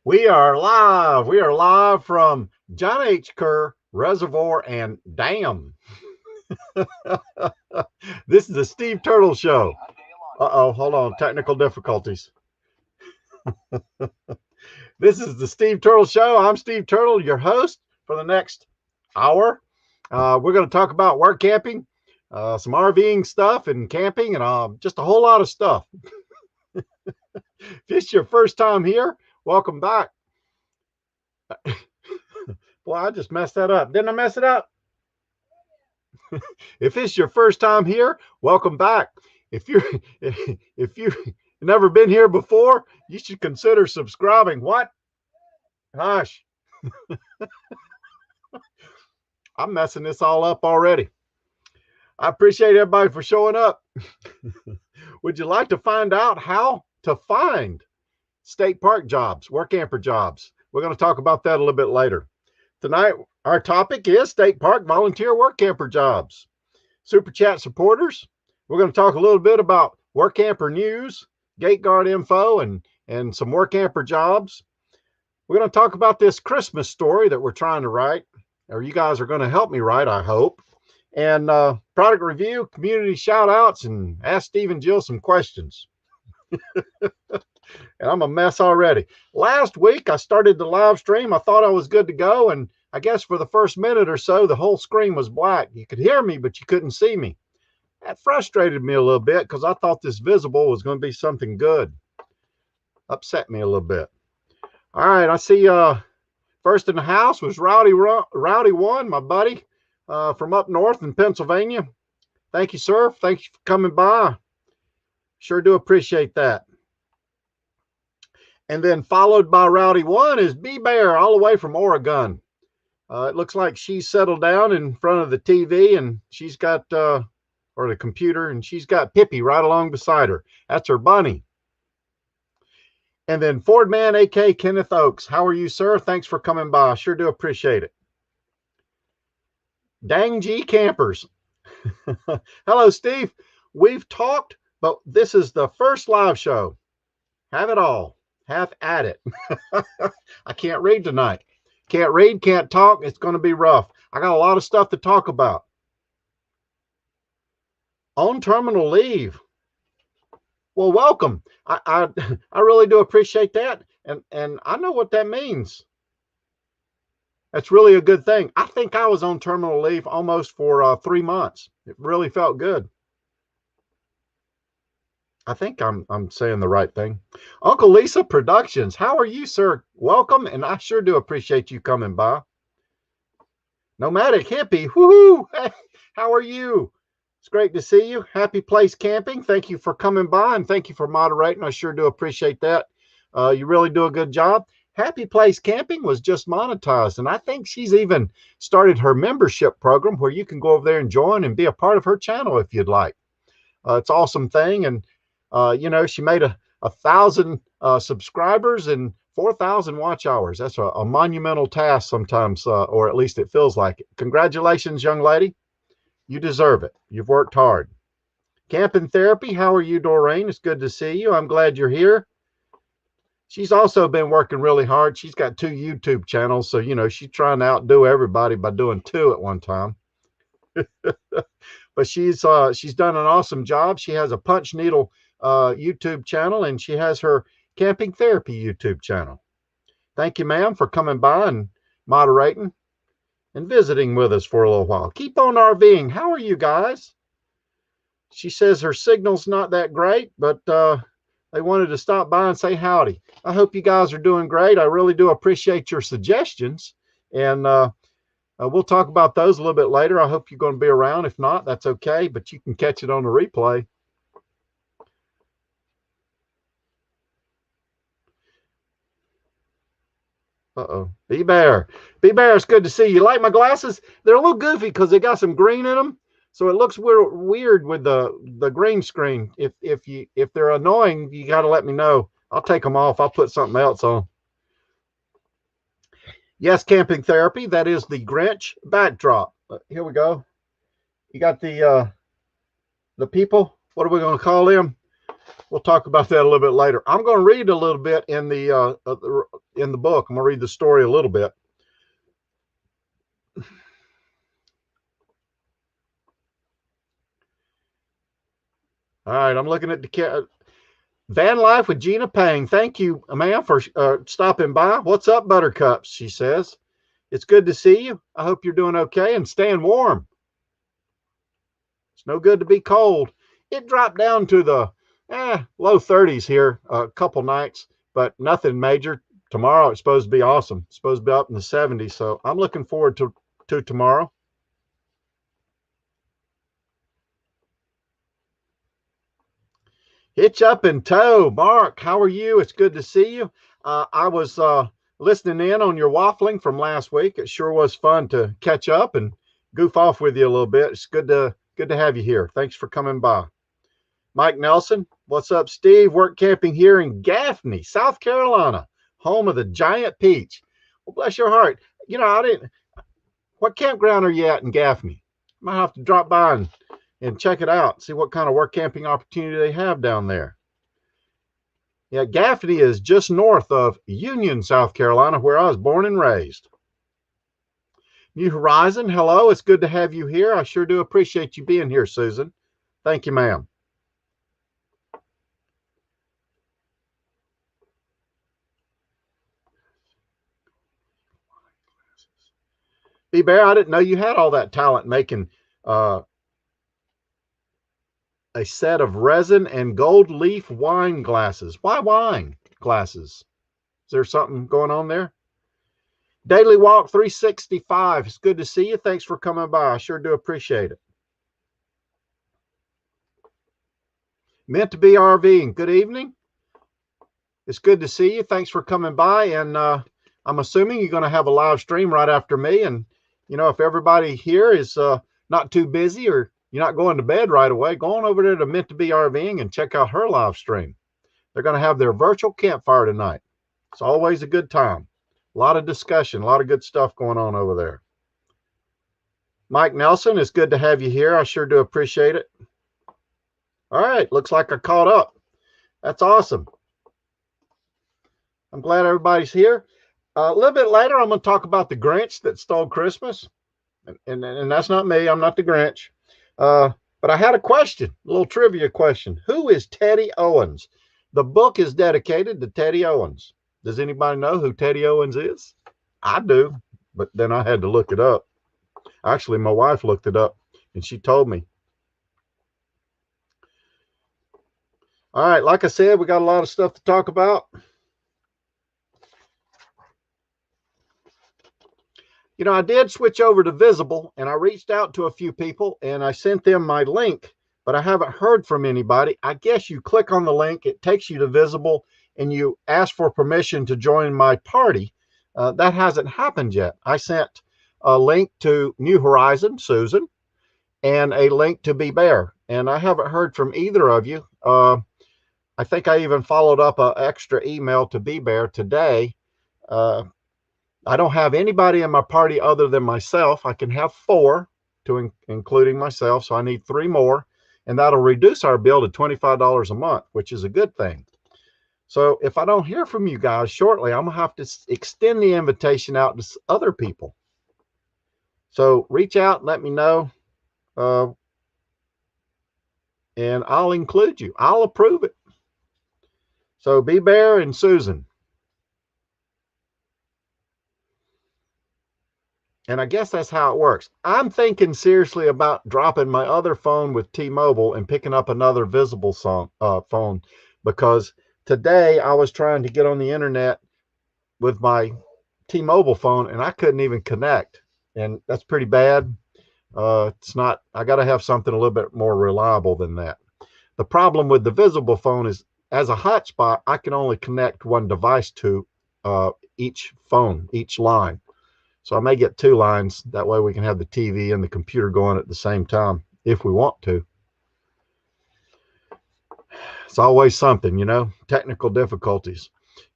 We are live. We are live from John H. Kerr Reservoir and Dam. This is the Steve Turtle Show. Uh-oh, hold on. Technical difficulties. This is the Steve Turtle Show. I'm Steve Turtle, your host for the next hour. We're going to talk about work camping, some RVing stuff and camping, and just a whole lot of stuff. If it's your first time here, welcome back. Boy, I just messed that up. Didn't I mess it up? If it's your first time here, welcome back. If you've never been here before, you should consider subscribing. What? Hush. I'm messing this all up already. I appreciate everybody for showing up. Would you like to find out how to find state park jobs, work camper jobs? We're going to talk about that a little bit later. Tonight, our topic is state park volunteer work camper jobs. Super Chat supporters, we're going to talk a little bit about work camper news, gate guard info, and some work camper jobs. We're going to talk about this Christmas story that we're trying to write, or you guys are going to help me write, I hope. And product review, community shout outs, and ask Steve and Jill some questions. And I'm a mess already. Last week, I started the live stream. I thought I was good to go. And I guess for the first minute or so, the whole screen was black. You could hear me, but you couldn't see me. That frustrated me a little bit because I thought this visible was going to be something good. Upset me a little bit. All right, I see first in the house was Rowdy One, my buddy from up north in Pennsylvania. Thank you, sir. Thank you for coming by. Sure do appreciate that. And then followed by Rowdy One is B Bear, all the way from Oregon. It looks like she's settled down in front of the TV, and she's got, or the computer, and she's got Pippi right along beside her. That's her bunny. And then Fordman, A.K. Kenneth Oakes. How are you, sir? Thanks for coming by. Sure do appreciate it. Dang G Campers. Hello, Steve. We've talked, but this is the first live show. Have it all. Have at it. I can't read tonight. Can't read, can't talk. It's going to be rough. I got a lot of stuff to talk about. On terminal leave. Well, welcome. I really do appreciate that. And I know what that means. That's really a good thing. I think I was on terminal leave almost for 3 months. It really felt good. I think I'm saying the right thing. Uncle Lisa Productions. How are you, sir? Welcome, and I sure do appreciate you coming by. Nomadic Hippie. Woohoo! Hey, how are you? It's great to see you. Happy Place Camping. Thank you for coming by, and thank you for moderating. I sure do appreciate that. You really do a good job. Happy Place Camping was just monetized, and I think she's even started her membership program where you can go over there and join and be a part of her channel if you'd like. It's an awesome thing, and you know, she made 1,000 subscribers and 4,000 watch hours. That's a monumental task sometimes, or at least it feels like it. Congratulations, young lady. You deserve it. You've worked hard. Camping Therapy, how are you, Doreen? It's good to see you. I'm glad you're here. She's also been working really hard. She's got 2 YouTube channels, so, you know, she's trying to outdo everybody by doing 2 at one time. But she's done an awesome job. She has a Punch Needle YouTube channel, and she has her Camping Therapy YouTube channel. Thank you, ma'am, for coming by and moderating and visiting with us for a little while. Keep on RVing. How are you guys? She says her signal's not that great, but they wanted to stop by and say howdy. I hope you guys are doing great. I really do appreciate your suggestions, and we'll talk about those a little bit later. I hope you're going to be around. If not, that's okay, but you can catch it on the replay. Uh-oh. B-Bear. B-Bear, it's good to see you. Like my glasses? They're a little goofy because they got some green in them. So it looks weird with the green screen. If they're annoying, you got to let me know. I'll take them off. I'll put something else on. Yes, Camping Therapy. That is the Grinch backdrop. Here we go. You got the people. What are we going to call them? we'll talk about that a little bit later. I'm going to read a little bit in the book. I'm going to read the story a little bit. All right, I'm looking at the Van Life with Gina Pang. Thank you, ma'am, for stopping by. What's up, Buttercups? She says. It's good to see you. I hope you're doing okay and staying warm. It's no good to be cold. It dropped down to the low 30s here a couple nights, but nothing major. Tomorrow it's supposed to be awesome. It's supposed to be up in the 70s, so I'm looking forward to tomorrow. Hitch up in tow. Mark, how are you? It's good to see you. I was listening in on your waffling from last week. It sure was fun to catch up and goof off with you a little bit. It's good to have you here. Thanks for coming by. Mike Nelson, what's up, Steve? Work camping here in Gaffney, South Carolina, home of the giant peach. Well, bless your heart. You know, what campground are you at in Gaffney? Might have to drop by and check it out, see what kind of work camping opportunity they have down there. Yeah, Gaffney is just north of Union, South Carolina, where I was born and raised. New Horizon, hello. It's good to have you here. I sure do appreciate you being here, Susan. Thank you, ma'am. B-Bear, I didn't know you had all that talent making a set of resin and gold leaf wine glasses. Why wine glasses? Is there something going on there? Daily Walk 365. It's good to see you. Thanks for coming by. I sure do appreciate it. Meant to be RVing. Good evening. It's good to see you. Thanks for coming by. And I'm assuming you're going to have a live stream right after me. And, you know, if everybody here is not too busy or you're not going to bed right away, go on over there to Meant to Be RVing and check out her live stream. They're going to have their virtual campfire tonight. It's always a good time. A lot of discussion, a lot of good stuff going on over there. Mike Nelson, it's good to have you here. I sure do appreciate it. All right, looks like I caught up. That's awesome. I'm glad everybody's here. A little bit later, I'm going to talk about the Grinch that stole Christmas. And that's not me. I'm not the Grinch. But I had a question, a little trivia question. Who is Teddy Owens? The book is dedicated to Teddy Owens. Does anybody know who Teddy Owens is? I do, but then I had to look it up. Actually, my wife looked it up and she told me. All right, like I said, we got a lot of stuff to talk about. You know, I did switch over to Visible and I reached out to a few people and I sent them my link, but I haven't heard from anybody. I guess you click on the link, it takes you to Visible and you ask for permission to join my party. That hasn't happened yet. I sent a link to New Horizon, Susan, and a link to B-Bear, and I haven't heard from either of you. I think I even followed up an extra email to B-Bear today. I don't have anybody in my party other than myself. I can have 4, including myself, so I need 3 more, and that'll reduce our bill to $25 a month, which is a good thing. So if I don't hear from you guys shortly, I'm going to have to extend the invitation out to other people. So reach out and let me know, and I'll include you. I'll approve it. So B-Bear and Susan. And I guess that's how it works. I'm thinking seriously about dropping my other phone with T-Mobile and picking up another Visible phone, because today I was trying to get on the internet with my T-Mobile phone and I couldn't even connect. And that's pretty bad. It's not, I got to have something a little bit more reliable than that. The problem with the Visible phone is, as a hotspot, I can only connect one device to each phone, each line. So I may get 2 lines. That way we can have the TV and the computer going at the same time if we want to. It's always something, you know, technical difficulties.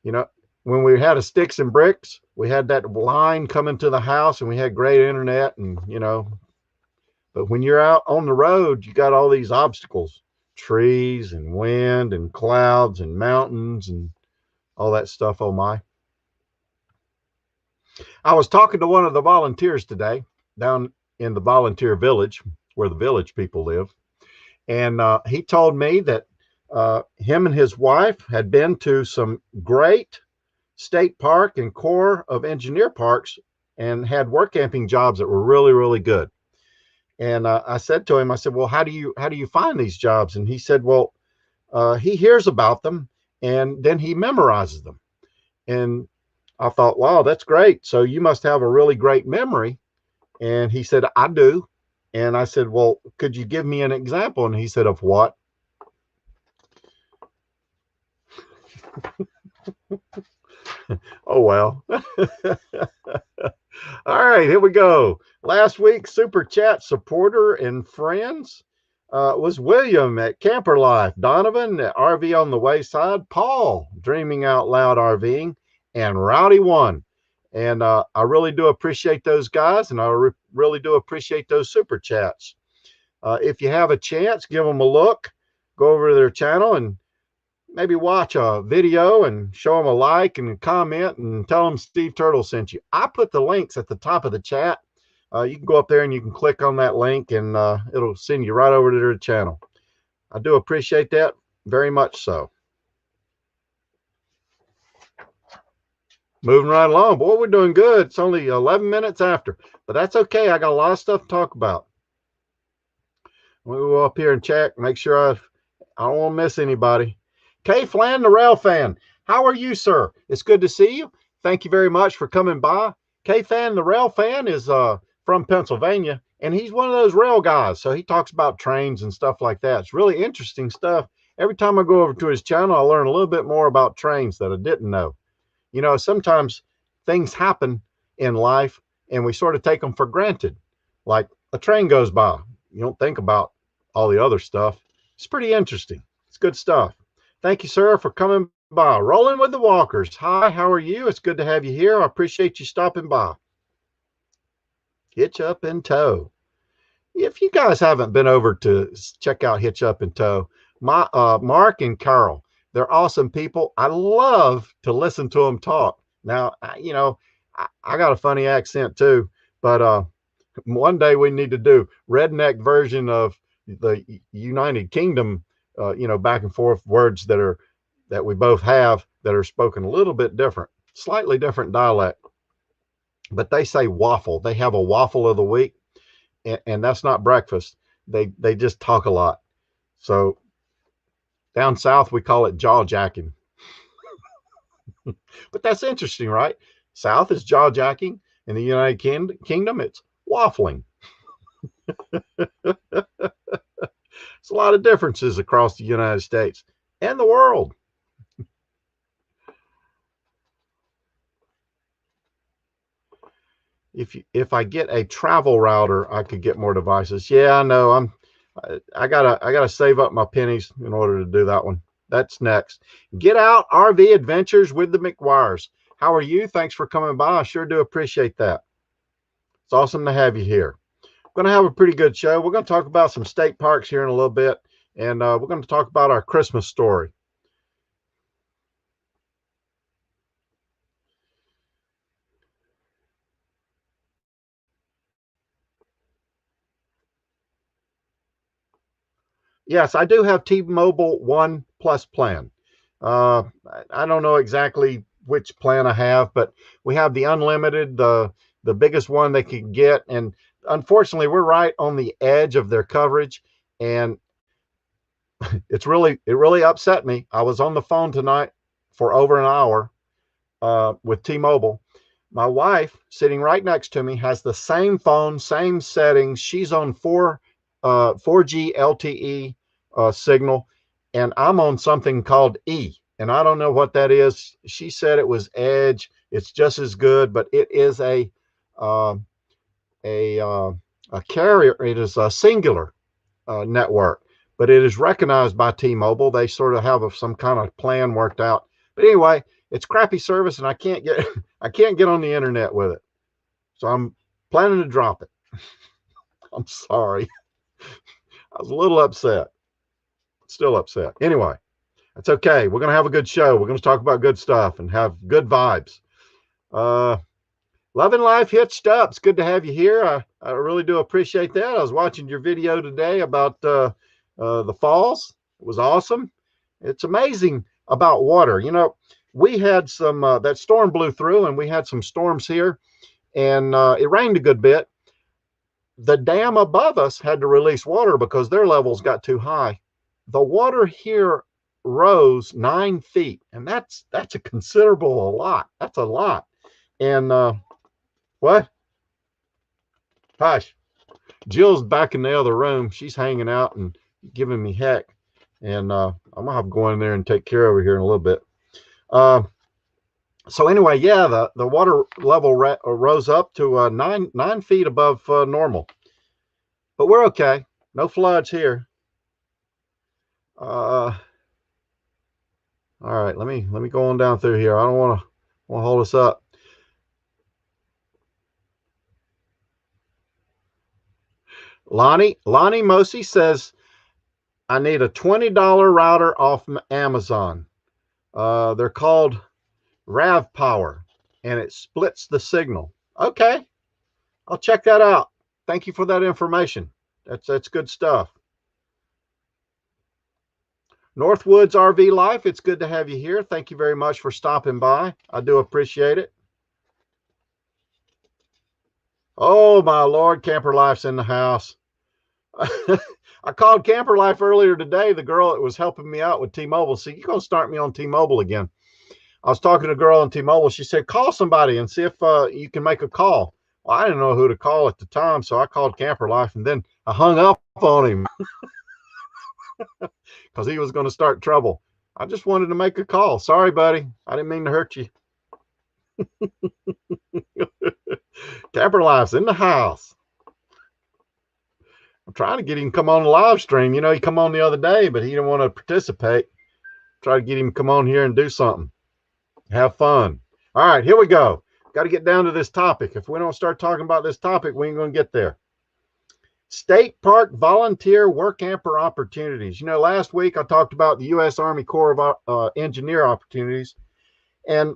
You know, when we had a sticks and bricks, we had that line coming to the house and we had great internet and, you know, but when you're out on the road, you got all these obstacles trees and wind and clouds and mountains and all that stuff. Oh my. I was talking to one of the volunteers today down in the volunteer village where the village people live. And he told me that him and his wife had been to some great state park and Corps of Engineer parks and had work camping jobs that were really, really good. And I said to him, I said, well, how do you find these jobs? And he said, well, he hears about them and then he memorizes them. And I thought, wow, that's great. So you must have a really great memory. And he said, I do. And I said, well, could you give me an example? And he said, of what? Oh, well. All right, here we go. Last week's Super Chat supporter and friends was William at Camper Life, Donovan at RV on the Wayside, Paul, Dreaming Out Loud RVing, and Rowdy One. And I really do appreciate those guys, and I really do appreciate those Super Chats. If you have a chance, give them a look. Go over to their channel and maybe watch a video and show them a like and a comment and tell them Steve Turtle sent you. I put the links at the top of the chat. You can go up there and you can click on that link and it'll send you right over to their channel. I do appreciate that very much so. Moving right along. Boy, we're doing good. It's only 11 minutes after, but that's okay. I got a lot of stuff to talk about. We'll go up here and check, make sure I don't want to miss anybody. Kay Flan, the rail fan. How are you, sir? It's good to see you. Thank you very much for coming by. Kay Fan, the rail fan, is from Pennsylvania, and he's one of those rail guys. So he talks about trains and stuff like that. It's really interesting stuff. Every time I go over to his channel, I learn a little bit more about trains that I didn't know. You know, sometimes things happen in life and we sort of take them for granted. Like a train goes by. You don't think about all the other stuff. It's pretty interesting. It's good stuff. Thank you, sir, for coming by. Rolling with the Walkers. Hi, how are you? It's good to have you here. I appreciate you stopping by. Hitch Up and Tow. If you guys haven't been over to check out Hitch Up and Tow, Mark and Carol, they're awesome people. I love to listen to them talk. Now, you know, I got a funny accent too, but one day we need to do redneck version of the United Kingdom, you know, back and forth words that we both have that are spoken a little bit different, slightly different dialect. But they say waffle. They have a waffle of the week, and that's not breakfast. They just talk a lot. So down south, we call it jaw jacking. But that's interesting, right? South is jaw jacking. In the United Kingdom, it's waffling. It's a lot of differences across the United States and the world. If I get a travel router, I could get more devices. Yeah, I know. I gotta save up my pennies in order to do that one. That's next. Get Out RV Adventures with the McGuires. How are you? Thanks for coming by. I sure do appreciate that. It's awesome to have you here. We're going to have a pretty good show. We're going to talk about some state parks here in a little bit, and we're going to talk about our Christmas story. Yes, I do have T-Mobile One Plus plan. I don't know exactly which plan I have, but we have the unlimited, the biggest one they could get. And unfortunately, we're right on the edge of their coverage. And it really upset me. I was on the phone tonight for over an hour with T-Mobile. My wife, sitting right next to me, has the same phone, same settings. She's on 4G LTE signal, and I'm on something called E, and I don't know what that is. She said it was Edge. It's just as good, but it is a carrier. It is a singular network, but it is recognized by T-Mobile. They sort of have some kind of plan worked out. But anyway, it's crappy service, and I can't get on the internet with it. So I'm planning to drop it. I'm sorry. I was a little upset. Still upset. Anyway, that's okay. We're going to have a good show. We're going to talk about good stuff and have good vibes. Loving Life Hitched Up. It's good to have you here. I really do appreciate that. I was watching your video today about the falls. It was awesome. It's amazing about water. You know, we had some, that storm blew through and we had some storms here, and it rained a good bit. The dam above us had to release water because their levels got too high. The water here rose 9 feet, and that's a considerable lot. That's a lot. And what? Hush. Jill's back in the other room. She's hanging out and giving me heck. And I'm going to have to go in there and take care of her here in a little bit. So anyway, yeah, the water level rose up to 9 feet above normal. But we're okay. No floods here. All right, let me go on down through here. I don't want to hold us up. Lonnie Mosi says, I need a $20 router off Amazon. They're called Rav Power, and it splits the signal. Okay, I'll check that out. Thank you for that information. That's good stuff. Northwoods RV Life, it's good to have you here. Thank you very much for stopping by. I do appreciate it. Oh, my Lord, Camper Life's in the house. I called Camper Life earlier today, the girl that was helping me out with T-Mobile. See, you're going to start me on T-Mobile again. I was talking to a girl on T-Mobile. She said, call somebody and see if you can make a call. Well, I didn't know who to call at the time, so I called Camper Life, and then I hung up on him because he was going to start trouble. I just wanted to make a call. Sorry, buddy. I didn't mean to hurt you. Camper Life's in the house. I'm trying to get him to come on the live stream. You know, he come on the other day, but he didn't want to participate. Try to get him to come on here and do something. Have fun. All right, here we go. Got to get down to this topic. If we don't start talking about this topic, we ain't going to get there. State Park volunteer work camper opportunities. You know, last week I talked about the U.S. Army Corps of Engineer opportunities, and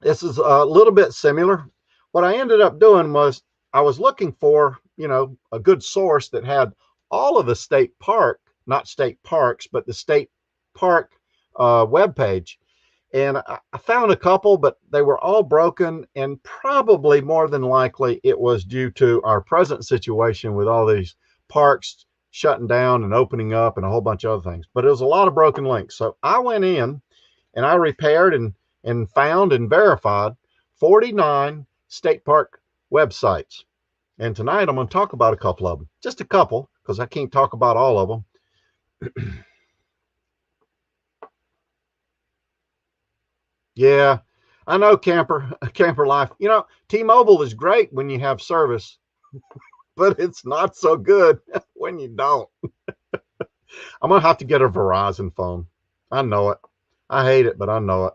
this is a little bit similar. What I ended up doing was I was looking for, you know, a good source that had all of the state park, not state parks, but the state park webpage. And I found a couple, but they were all broken, and probably more than likely it was due to our present situation with all these parks shutting down and opening up and a whole bunch of other things. But it was a lot of broken links. So I went in and I repaired and found and verified 49 state park websites. And tonight I'm going to talk about a couple of them, just a couple, because I can't talk about all of them. Yeah, I know, Camper Life. You know, T-Mobile is great when you have service, but it's not so good when you don't. I'm going to have to get a Verizon phone. I know it. I hate it, but I know it.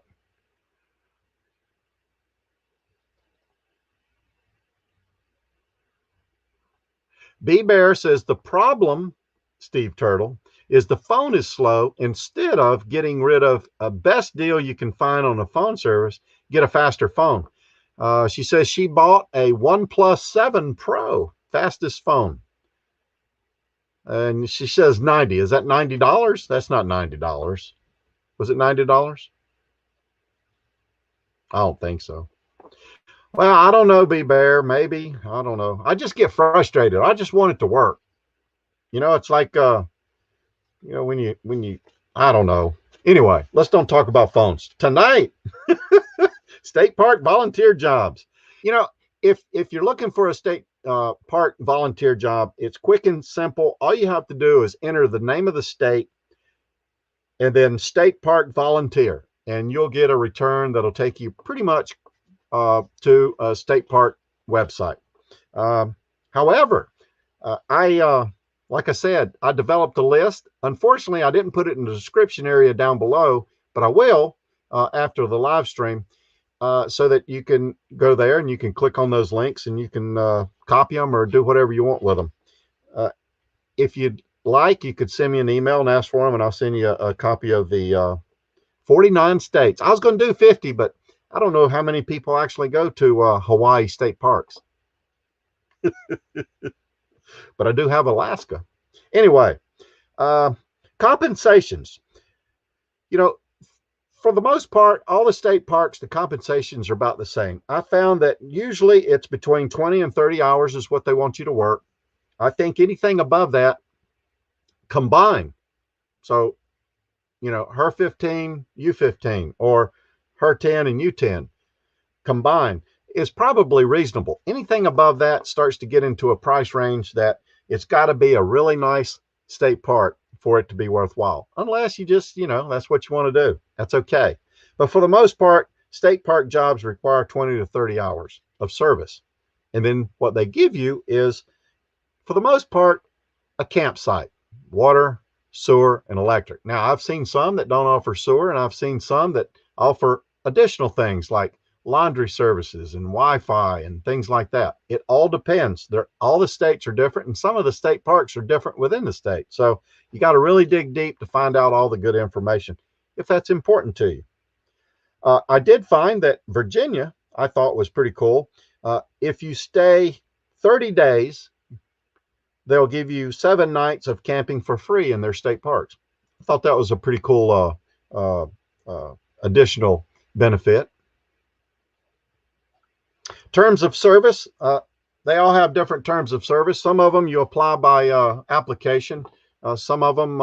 B-Bear says the problem, Steve Turtle, is the phone is slow. Instead of getting rid of a best deal you can find on a phone service, get a faster phone. She says she bought a OnePlus 7 Pro, fastest phone. And she says 90. Is that $90? That's not $90. Was it $90? I don't think so. Well, I don't know, B-Bear. Maybe. I don't know. I just get frustrated. I just want it to work. You know, it's like, you know, when you, I don't know. Anyway, let's don't talk about phones. Tonight, state park volunteer jobs. You know, if you're looking for a state park volunteer job, it's quick and simple. All you have to do is enter the name of the state and then state park volunteer, and you'll get a return that'll take you pretty much to a state park website. However, like I said, I developed a list. Unfortunately, I didn't put it in the description area down below, but I will after the live stream, so that you can go there and you can click on those links and you can copy them or do whatever you want with them. If you like, you could send me an email and ask for them, and I'll send you a copy of the 49 states. I was going to do 50, but I don't know how many people actually go to Hawaii state parks. But I do have Alaska. Anyway, compensations. You know, for the most part, all the state parks, the compensations are about the same. I found that usually it's between 20 and 30 hours is what they want you to work. I think anything above that combined. So, you know, her 15, you 15, or her 10 and you 10 combined is probably reasonable. Anything above that starts to get into a price range that it's got to be a really nice state park for it to be worthwhile. Unless you just, you know, that's what you want to do. That's okay. But for the most part, state park jobs require 20 to 30 hours of service. And then what they give you is, for the most part, a campsite, water, sewer, and electric. Now, I've seen some that don't offer sewer, and I've seen some that offer additional things like laundry services and Wi-Fi and things like that. It all depends. All the states are different, and some of the state parks are different within the state. So you got to really dig deep to find out all the good information if that's important to you. I did find that Virginia, I thought, was pretty cool. If you stay 30 days, they'll give you 7 nights of camping for free in their state parks. I thought that was a pretty cool additional benefit. Terms of service, they all have different terms of service. Some of them you apply by application. Some of them,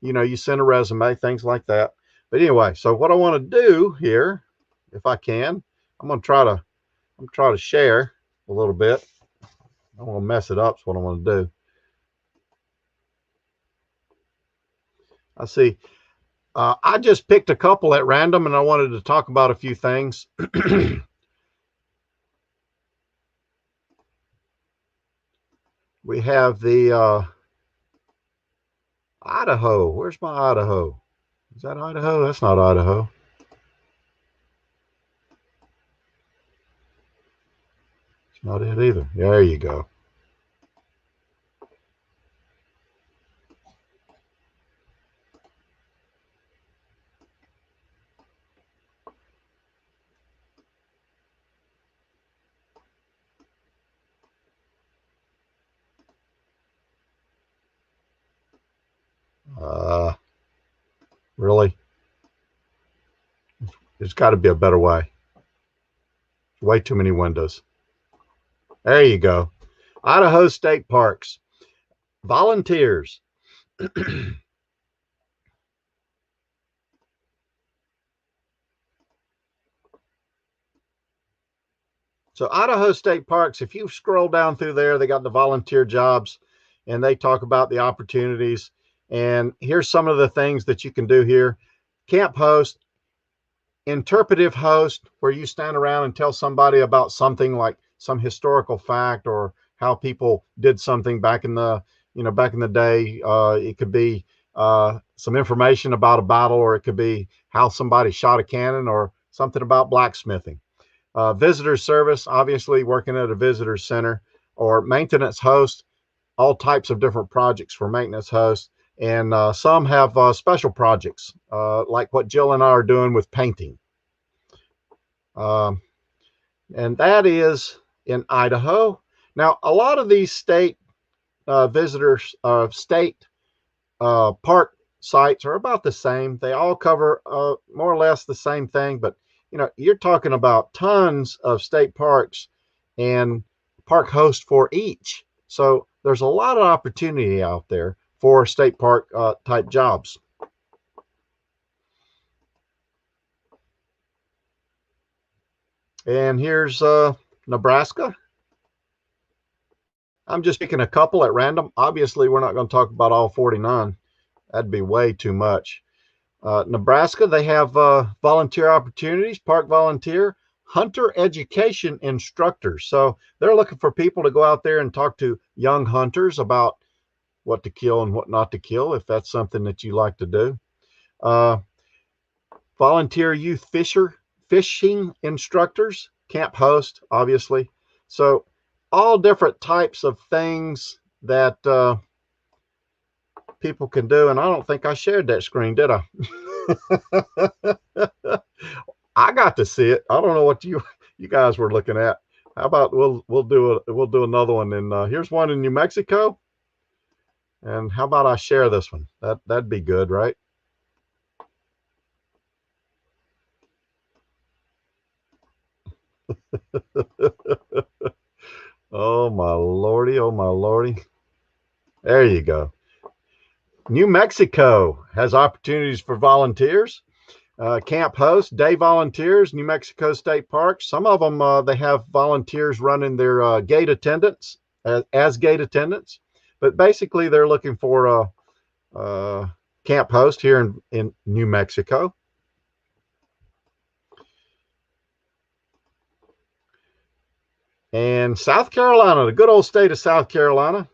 you know, you send a resume, things like that. But anyway, so what I want to do here, if I can, I'm going to try to share a little bit. I don't want to mess it up. Is what I want to do. I see. I just picked a couple at random, and I wanted to talk about a few things. We have the Idaho. Where's my Idaho? Is that Idaho? That's not Idaho. It's not it either. There you go. Really? There's got to be a better way. Way too many windows. There you go. Idaho State Parks. Volunteers. So Idaho State Parks, if you scroll down through there, they got the volunteer jobs, and they talk about the opportunities. And here's some of the things that you can do here. Camp host, interpretive host, where you stand around and tell somebody about something like some historical fact or how people did something back in the, you know, back in the day. It could be some information about a battle, or it could be how somebody shot a cannon, or something about blacksmithing. Visitor service, obviously working at a visitor center, or maintenance host, all types of different projects for maintenance hosts. And some have special projects, like what Jill and I are doing with painting. And that is in Idaho. Now, a lot of these state visitors, state park sites are about the same. They all cover more or less the same thing, but you know, you're talking about tons of state parks and park hosts for each. So there's a lot of opportunity out there for state park type jobs. And here's Nebraska. I'm just picking a couple at random. Obviously, we're not going to talk about all 49. That'd be way too much. Nebraska, they have volunteer opportunities, park volunteer, hunter education instructors. So they're looking for people to go out there and talk to young hunters about what to kill and what not to kill, if that's something that you like to do. Volunteer youth fishing instructors, camp host, obviously. So all different types of things that people can do. And I don't think I shared that screen, did I? I got to see it. I don't know what you guys were looking at. How about we'll do another one. And here's one in New Mexico. And how about I share this one? That'd be good, right? Oh my lordy, oh my lordy. There you go. New Mexico has opportunities for volunteers. Camp hosts, day volunteers, New Mexico State Parks. Some of them, they have volunteers running their gate attendants as gate attendants. But basically, they're looking for a camp host here in New Mexico. And South Carolina, the good old state of South Carolina.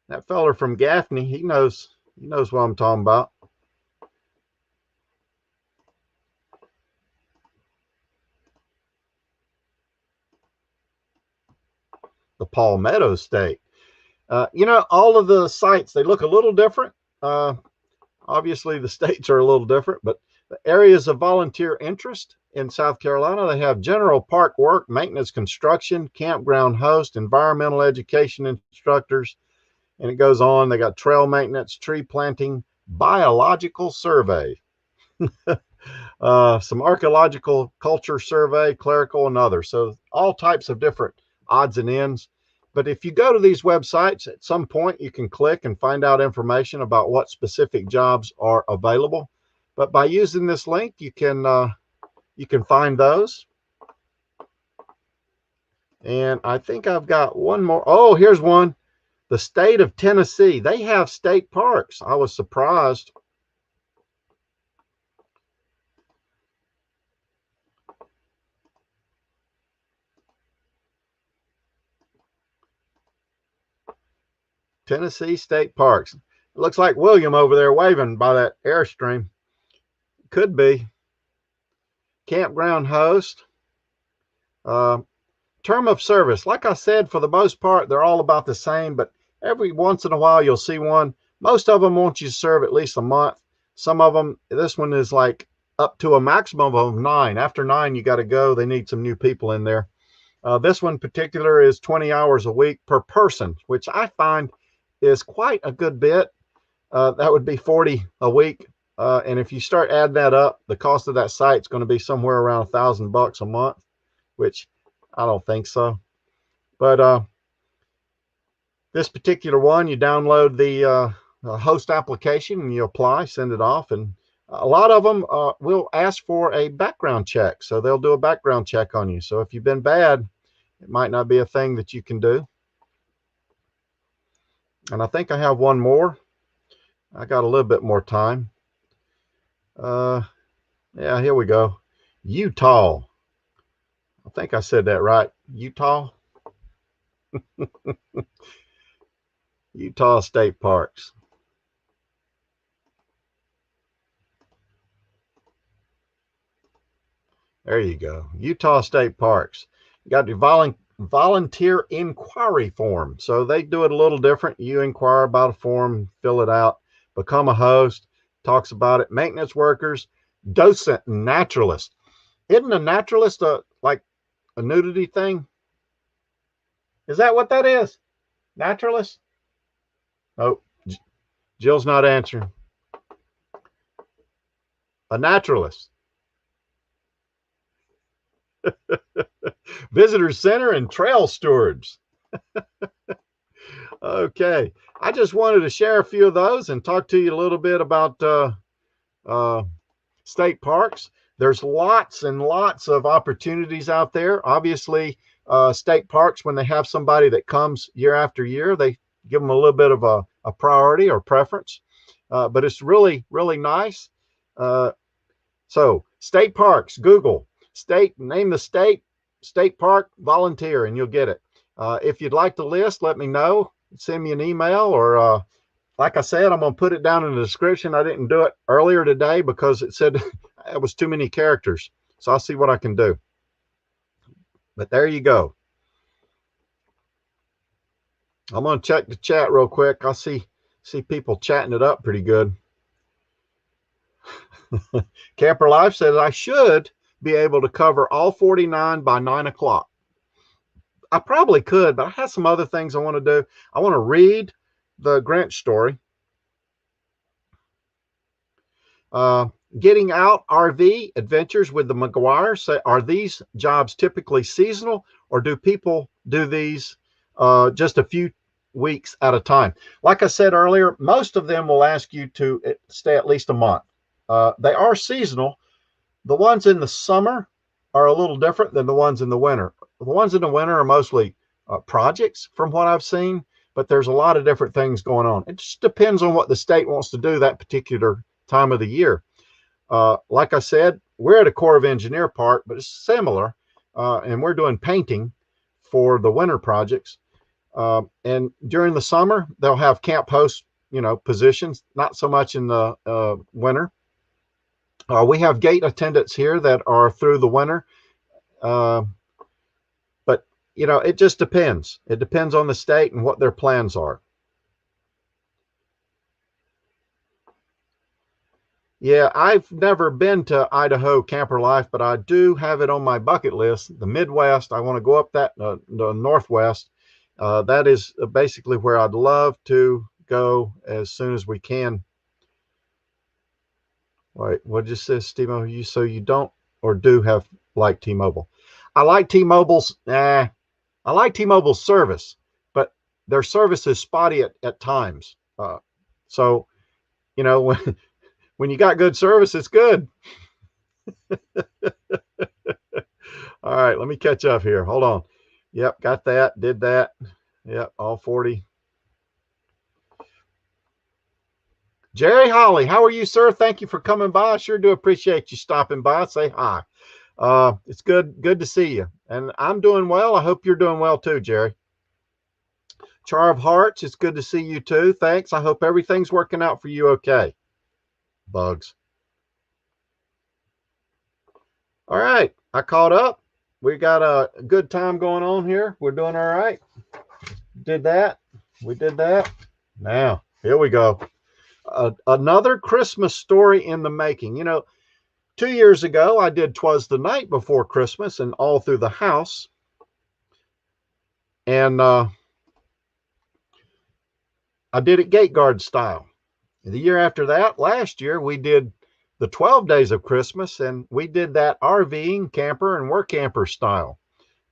That feller from Gaffney, he knows what I'm talking about. The Palmetto State. You know, all of the sites, they look a little different. Obviously, the states are a little different, but the areas of volunteer interest in South Carolina, they have general park work, maintenance, construction, campground host, environmental education instructors, and it goes on. They got trail maintenance, tree planting, biological survey, some archaeological culture survey, clerical, and others. So all types of different odds and ends. But if you go to these websites, at some point you can click and find out information about what specific jobs are available. But by using this link, you can find those. And I think I've got one more. Oh, here's one. The state of Tennessee. They have state parks. I was surprised. Tennessee State Parks. It looks like William over there waving by that Airstream. Could be. Campground host. Term of service. Like I said, for the most part, they're all about the same, but every once in a while you'll see one. Most of them want you to serve at least a month. Some of them, this one is like up to a maximum of 9. After 9, you got to go. They need some new people in there. This one in particular is 20 hours a week per person, which I find is quite a good bit. That would be 40 a week. And if you start adding that up, the cost of that site is going to be somewhere around $1,000 a month, which I don't think so. But this particular one, you download the host application and you apply, send it off. And a lot of them will ask for a background check. So they'll do a background check on you. So if you've been bad, it might not be a thing that you can do. And I think I have one more. I got a little bit more time. Yeah, here we go. Utah. I think I said that right. Utah. Utah State Parks. There you go. Utah State Parks. You got the volunteer inquiry form. So they do it a little different. You inquire about a form, fill it out, become a host, talks about it. Maintenance workers, docent, naturalist. Isn't a naturalist like a nudity thing? Is that what that is? Naturalist? Oh, Jill's not answering. A naturalist. Visitor center and trail stewards. Okay, I just wanted to share a few of those and talk to you a little bit about state parks. There's lots and lots of opportunities out there. Obviously, state parks, when they have somebody that comes year after year, they give them a little bit of a priority or preference. But it's really, really nice. So state parks, Google state, name the state park, volunteer, and you'll get it. If you'd like the list, let me know. Send me an email, or like I said, I'm going to put it down in the description. I didn't do it earlier today because it said it was too many characters. So I'll see what I can do. But there you go. I'm going to check the chat real quick. I see See people chatting it up pretty good. Camper Life says I should be able to cover all 49 by 9 o'clock. I probably could, but I have some other things I want to do. I want to read the Grinch story. Getting out RV adventures with the McGuires. Say, are these jobs typically seasonal, or do people do these just a few weeks at a time? Like I said earlier, most of them will ask you to stay at least a month. They are seasonal. The ones in the summer are a little different than the ones in the winter. The ones in the winter are mostly projects from what I've seen, but there's a lot of different things going on. It just depends on what the state wants to do that particular time of the year. Like I said, we're at a Corps of Engineer park, but it's similar, and we're doing painting for the winter projects. And during the summer, they'll have camp host, positions, not so much in the winter. We have gate attendants here that are through the winter. But, it just depends. It depends on the state and what their plans are. Yeah, I've never been to Idaho Camper Life, but I do have it on my bucket list. The Midwest, I want to go up the Northwest. That is basically where I'd love to go as soon as we can. Wait, what just says Steve-O? So you don't or do have like T-Mobile? I like T-Mobile's. I like T-Mobile's service, but their service is spotty at times. So, when you got good service, it's good. All right, let me catch up here. Hold on. Yep, got that. Did that. Yep, all 40. Jerry Holly, how are you, sir? Thank you for coming by. I sure do appreciate you stopping by. Say hi. It's good to see you. And I'm doing well. I hope you're doing well too, Jerry. Char of Hearts, it's good to see you too. Thanks. I hope everything's working out for you okay. Bugs. All right, I caught up. We got a good time going on here. We're doing all right. Did that. We did that. Now, here we go. Another Christmas story in the making. 2 years ago, I did 'Twas the Night Before Christmas and All Through the House. And I did it gate guard style. The year after that, last year, we did the 12 Days of Christmas, and we did that RVing, camper, and work camper style.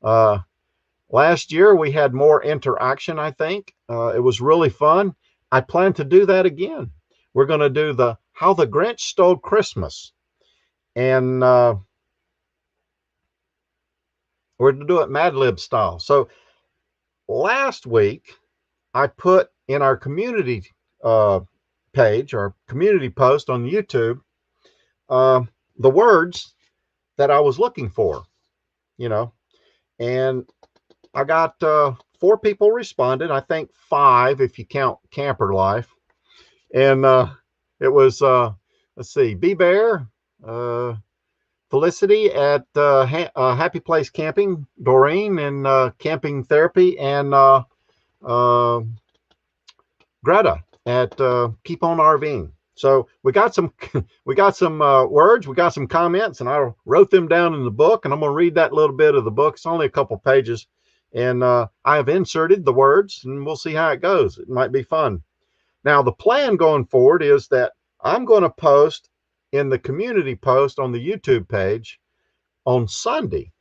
Last year, we had more interaction, I think. It was really fun. I plan to do that again. We're going to do the How the Grinch Stole Christmas. And we're going to do it Mad Lib style. So last week, I put in our community page or community post on YouTube the words that I was looking for, and I got 4 people responded. I think 5 if you count Camper Life. And it was, let's see, B-Bear, Felicity at Happy Place Camping, Doreen and Camping Therapy, and Greta at Keep On RVing. So we got some words, we got some comments, and I wrote them down in the book, and I'm going to read that little bit of the book. It's only a couple pages, and I have inserted the words, and we'll see how it goes. It might be fun. Now, the plan going forward is that I'm going to post in the community post on the YouTube page on Sunday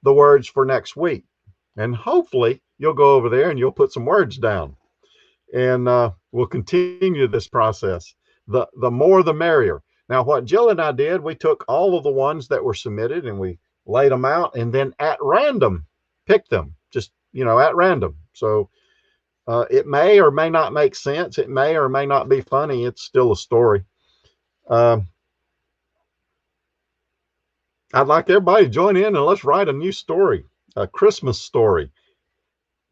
the words for next week, and hopefully you'll go over there and you'll put some words down, and we'll continue this process. The more the merrier. Now, what Jill and I did, we took all of the ones that were submitted and we laid them out, and then at random picked them, just at random. So it may or may not make sense. It may or may not be funny. It's still a story. I'd like everybody to join in and let's write a new story, a Christmas story.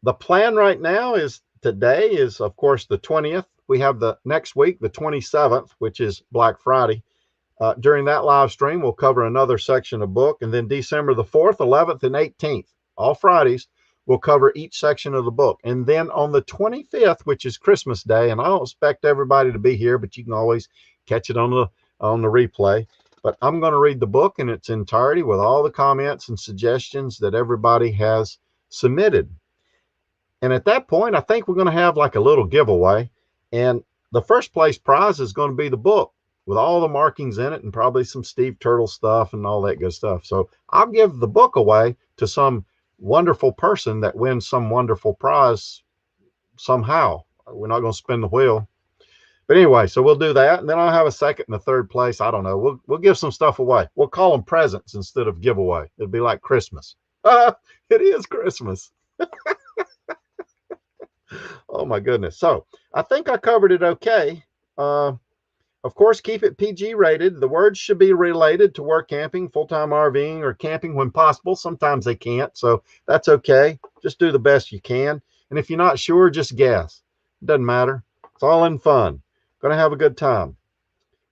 The plan right now is today is, of course, the 20th. We have the next week, the 27th, which is Black Friday. During that live stream, we'll cover another section of book. And then December the 4th, 11th, and 18th, all Fridays, we'll cover each section of the book. And then on the 25th, which is Christmas Day, and I don't expect everybody to be here, but you can always catch it on the replay. But I'm going to read the book in its entirety with all the comments and suggestions that everybody has submitted. And at that point, I think we're going to have like a little giveaway. And the first place prize is going to be the book with all the markings in it and probably some Steve Turtle stuff and all that good stuff. So I'll give the book away to some wonderful person that wins some wonderful prize somehow. We're not going to spin the wheel. But anyway, so we'll do that. And then I'll have a second and a third place. I don't know. We'll give some stuff away. We'll call them presents instead of giveaway. It'll be like Christmas. It is Christmas. Oh my goodness. So I think I covered it okay. Of course, keep it PG rated. The words should be related to work camping, full-time RVing, or camping when possible. Sometimes they can't, so that's okay. Just do the best you can. And if you're not sure, just guess. It doesn't matter. It's all in fun. Gonna have a good time.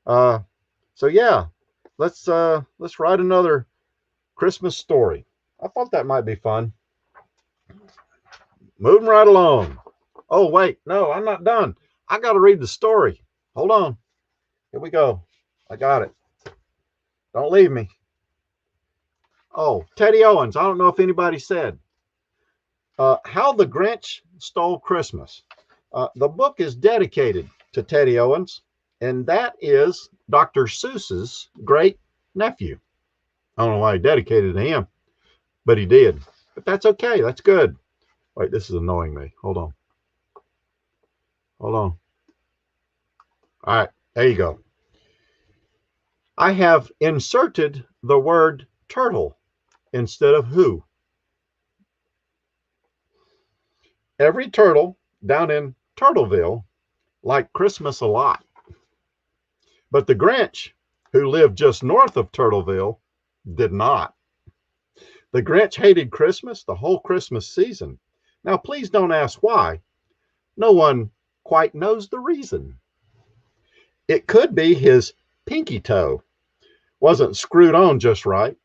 So yeah, let's write another Christmas story. I thought that might be fun. Moving right along. Oh wait, no, I'm not done. I got to read the story. Hold on. Here we go. I got it. Don't leave me. Oh, Teddy Owens. I don't know if anybody said. How the Grinch Stole Christmas. The book is dedicated to Teddy Owens, and that is Dr. Seuss's great nephew. I don't know why he dedicated it to him, but he did. But that's okay. That's good. Wait, this is annoying me. Hold on. Hold on. All right, there you go. I have inserted the word turtle instead of who. Every turtle down in Turtleville liked Christmas a lot. But the Grinch, who lived just north of Turtleville, did not. The Grinch hated Christmas the whole Christmas season. Now, please don't ask why. No one quite knows the reason. It could be his pinky toe wasn't screwed on just right.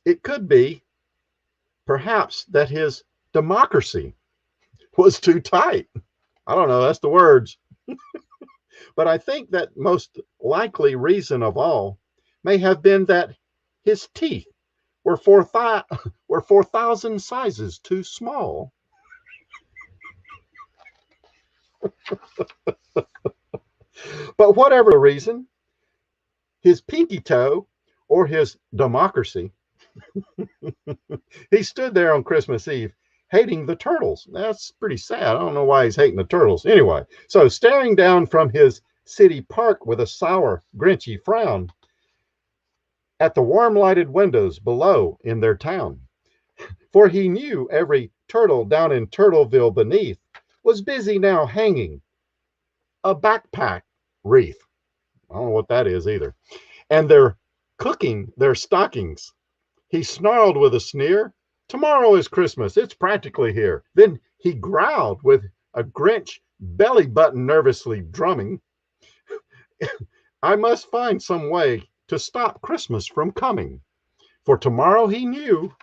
It could be, perhaps, that his democracy was too tight. I don't know, that's the words. But I think that most likely reason of all may have been that his teeth were 4,000 sizes too small. But whatever the reason, his pinky toe or his democracy, he stood there on Christmas Eve hating the turtles. That's pretty sad. I don't know why he's hating the turtles. Anyway, so staring down from his city park with a sour, grinchy frown at the warm lighted windows below in their town. For he knew every turtle down in Turtleville beneath was busy now hanging a backpack wreath. I don't know what that is either. And they're cooking their stockings. He snarled with a sneer, "Tomorrow is Christmas. It's practically here." Then he growled with a Grinch belly button nervously drumming, "I must find some way to stop Christmas from coming." For tomorrow, he knew,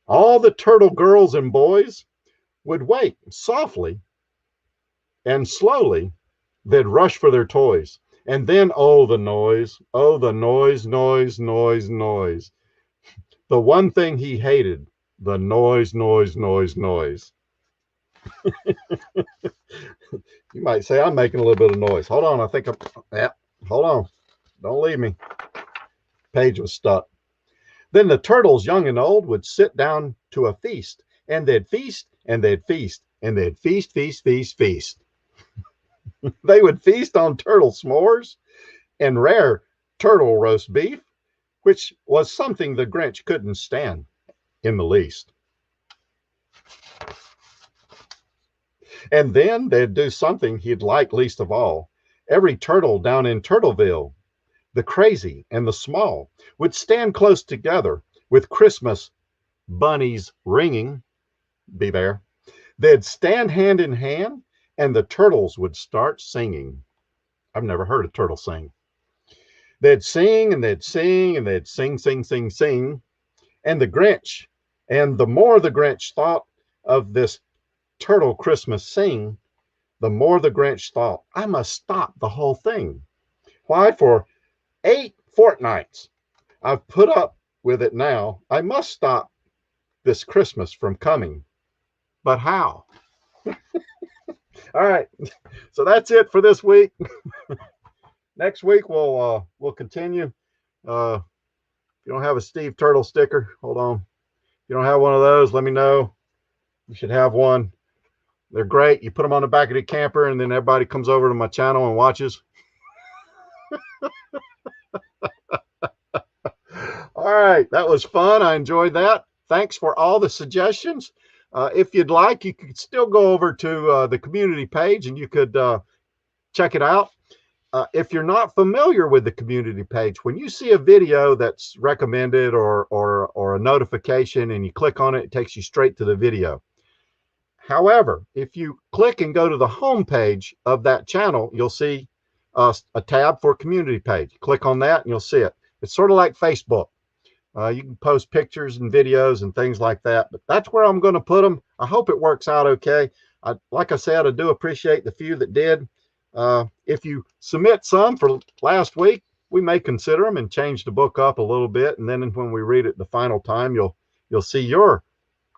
all the turtle girls and boys would wait softly and slowly. They'd rush for their toys. And then, oh, the noise. Oh, the noise, noise, noise, noise. The one thing he hated, the noise, noise, noise, noise. You might say I'm making a little bit of noise. Hold on, I think hold on. Don't leave me. Page was stuck. Then the turtles, young and old, would sit down to a feast, and they'd feast, and they'd feast, and they'd feast, feast, feast, feast. They would feast on turtle s'mores and rare turtle roast beef, which was something the Grinch couldn't stand in the least. And then they'd do something he'd like least of all. Every turtle down in Turtleville, the crazy and the small, would stand close together with Christmas bunnies ringing. Be there. They'd stand hand in hand, and the turtles would start singing. I've never heard a turtle sing. They'd sing, and they'd sing, and they'd sing, sing, sing, sing. And the Grinch, And the more the Grinch thought of this turtle Christmas scene, the more the Grinch thought, I must stop the whole thing. Why, for 8 fortnights I've put up with it now. I must stop this Christmas from coming. But how? All right. So that's it for this week. Next week we'll continue. If you don't have a Steve Turtle sticker, hold on. If you don't have one of those, let me know. You should have one. They're great. You put them on the back of the camper, and then everybody comes over to my channel and watches. All right, that was fun. I enjoyed that. Thanks for all the suggestions. If you'd like, you could still go over to the community page and you could check it out. If you're not familiar with the community page, when you see a video that's recommended or a notification and you click on it, it takes you straight to the video. However, if you click and go to the home page of that channel, you'll see a tab for community page. Click on that and you'll see it. It's sort of like Facebook. You can post pictures and videos and things like that, but that's where I'm going to put them. I hope it works out okay. Like I said, I do appreciate the few that did. If you submit some for last week, we may consider them and change the book up a little bit. And then when we read it the final time, you'll see your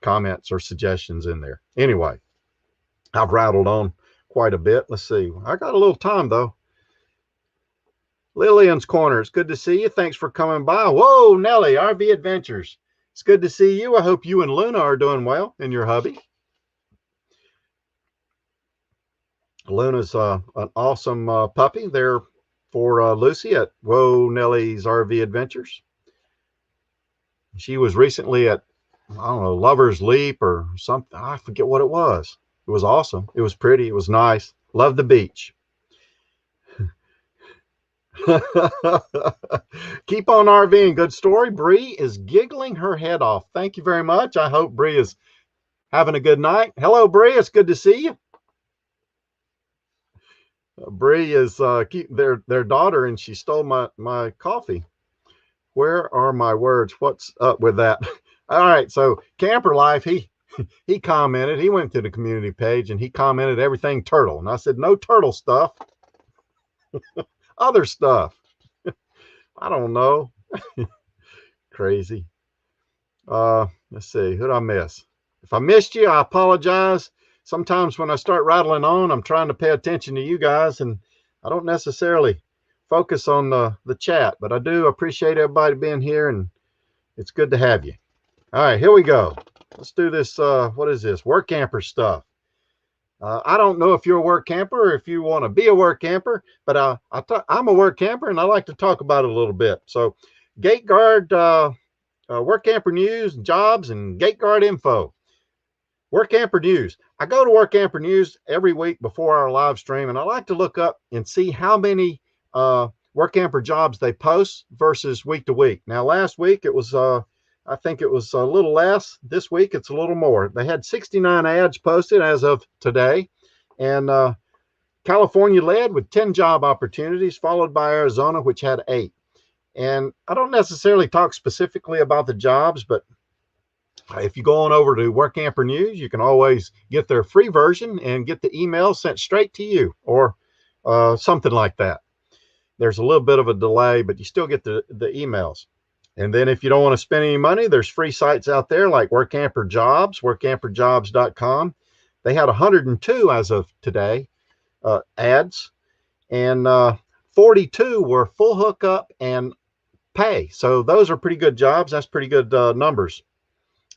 comments or suggestions in there. Anyway, I've rattled on quite a bit. Let's see. I got a little time though. Lillian's Corner, it's good to see you. Thanks for coming by. Whoa, Nellie, RV Adventures. It's good to see you. I hope you and Luna are doing well and your hubby. Luna's an awesome puppy there for Lucy at Whoa, Nellie's RV Adventures. She was recently at, I don't know, Lover's Leap or something. I forget what it was. It was awesome. It was pretty. It was nice. Love the beach. Keep on RVing. Good story. Bree is giggling her head off. Thank you very much. I hope Bree is having a good night. Hello, Bree. It's good to see you. Bree is their daughter, and she stole my coffee. Where are my words? What's up with that? All right. So Camper Life, he commented. He went to the community page and he commented everything turtle, and I said no turtle stuff. Other stuff. I don't know. Crazy. Let's see. Who'd I miss? If I missed you, I apologize. Sometimes when I start rattling on, I'm trying to pay attention to you guys, and I don't necessarily focus on the chat, but I do appreciate everybody being here, and it's good to have you. All right, here we go. Let's do this. What is this? Work camper stuff. I don't know if you're a work camper or if you want to be a work camper, but I'm a work camper and I like to talk about it a little bit. So gate guard, work camper news, jobs, and gate guard info. Work camper news. I go to work camper news every week before our live stream, and I like to look up and see how many work camper jobs they post versus week to week. Now, last week it was I think it was a little less. This week, it's a little more. They had 69 ads posted as of today. And California led with 10 job opportunities, followed by Arizona, which had 8. And I don't necessarily talk specifically about the jobs, but if you go on over to Work Camper News, you can always get their free version and get the email sent straight to you or something like that. There's a little bit of a delay, but you still get the emails. And then if you don't want to spend any money, there's free sites out there like Work Camper Jobs, workcamperjobs.com. They had 102 as of today ads, and 42 were full hookup and pay. So those are pretty good jobs. That's pretty good numbers.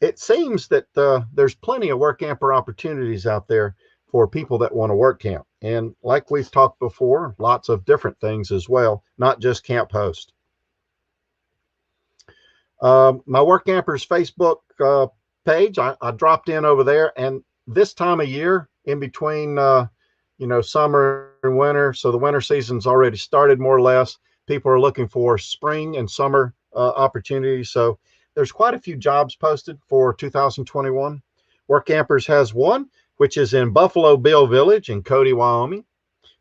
It seems that there's plenty of work camper opportunities out there for people that want to work camp. And like we've talked before, lots of different things as well, not just camp host. My Work Campers Facebook page, I dropped in over there, and this time of year, in between, summer and winter, so the winter season's already started more or less. People are looking for spring and summer opportunities. So there's quite a few jobs posted for 2021. Work Campers has one, which is in Buffalo Bill Village in Cody, Wyoming.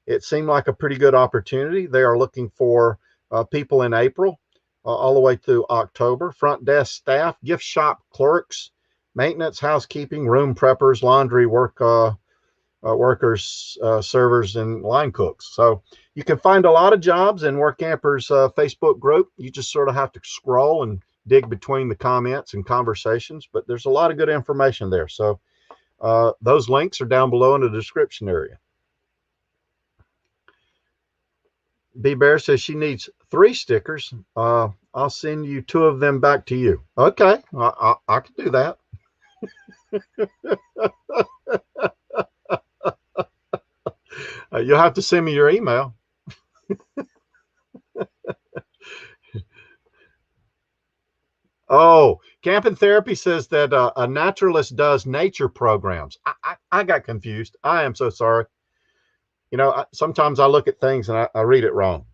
It seemed like a pretty good opportunity. They are looking for people in April. All the way through October. Front desk staff, gift shop clerks, maintenance, housekeeping, room preppers, laundry workers, servers, and line cooks. So you can find a lot of jobs in WorkAmper's Facebook group. You just sort of have to scroll and dig between the comments and conversations, but there's a lot of good information there. So those links are down below in the description area. B Bear says she needs 3 stickers. I'll send you 2 of them back to you. Okay, I can do that. You'll have to send me your email. Oh, Camping Therapy says that a naturalist does nature programs. I got confused. I am so sorry. You know, sometimes I look at things and I read it wrong.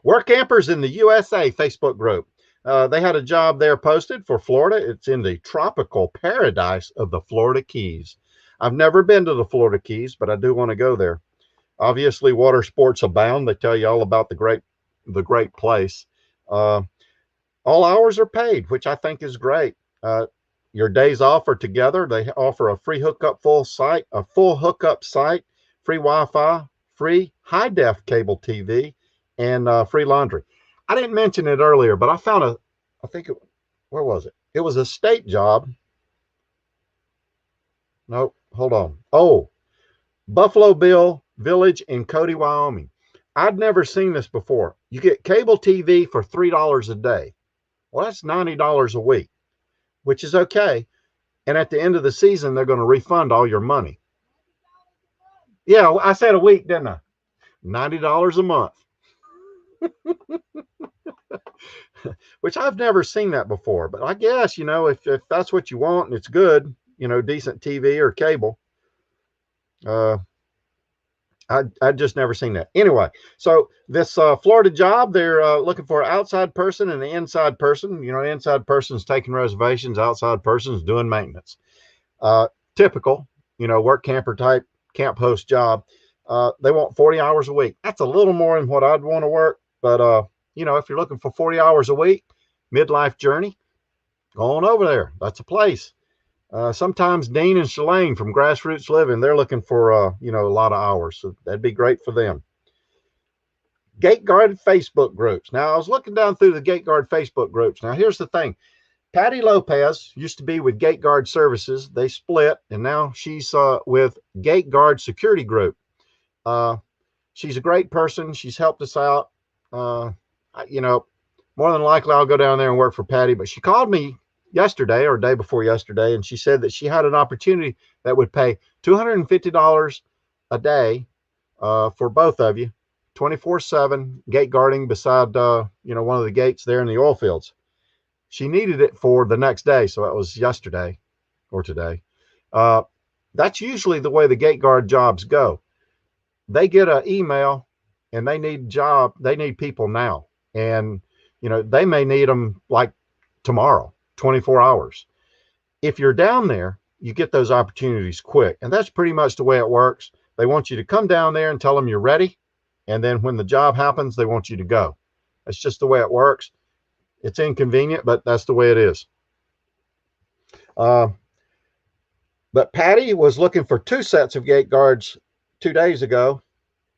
Work Campers in the USA Facebook group. They had a job there posted for Florida. It's in the tropical paradise of the Florida Keys. I've never been to the Florida Keys, but I do want to go there. Obviously, water sports abound. They tell you all about the great place. All hours are paid, which I think is great. Your days off are together. They offer a free hookup full hookup site, free Wi-Fi, free high-def cable TV, and free laundry. I didn't mention it earlier, but I found where was it? It was a state job. Nope, hold on. Oh, Buffalo Bill Village in Cody, Wyoming. I'd never seen this before. You get cable TV for $3 a day. Well, that's $90 a week, which is okay. And at the end of the season, they're going to refund all your money. Yeah, I said a week, didn't I? $90 a month. Which I've never seen that before. But I guess, you know, if that's what you want and it's good, you know, decent TV or cable, I just never seen that. Anyway, so this Florida job, they're looking for an outside person and an inside person. You know, inside person's taking reservations, outside person's doing maintenance. Typical, you know, work camper type camp host job. They want 40 hours a week. That's a little more than what I'd want to work. But, you know, if you're looking for 40 hours a week, midlife journey, go on over there. That's a place. Sometimes Dean and Shalane from Grassroots Living, they're looking for, you know, a lot of hours. So that'd be great for them. Gate Guard Facebook groups. Now, I was looking down through the Gate Guard Facebook groups. Now, here's the thing. Patty Lopez used to be with Gate Guard Services. They split, and now she's with Gate Guard Security Group. She's a great person. She's helped us out. You know, more than likely I'll go down there and work for Patty, but she called me yesterday or day before yesterday, and she said that she had an opportunity that would pay $250 a day for both of you, 24/7 gate guarding beside you know, one of the gates there in the oil fields. She needed it for the next day, so it was yesterday or today. That's usually the way the gate guard jobs go. They get an email and they need people now, and you know, they may need them like tomorrow, 24 hours. If you're down there, you get those opportunities quick. And that's pretty much the way it works. They want you to come down there and tell them you're ready. And then when the job happens, they want you to go. That's just the way it works. It's inconvenient, but that's the way it is. But Patty was looking for 2 sets of gate guards 2 days ago.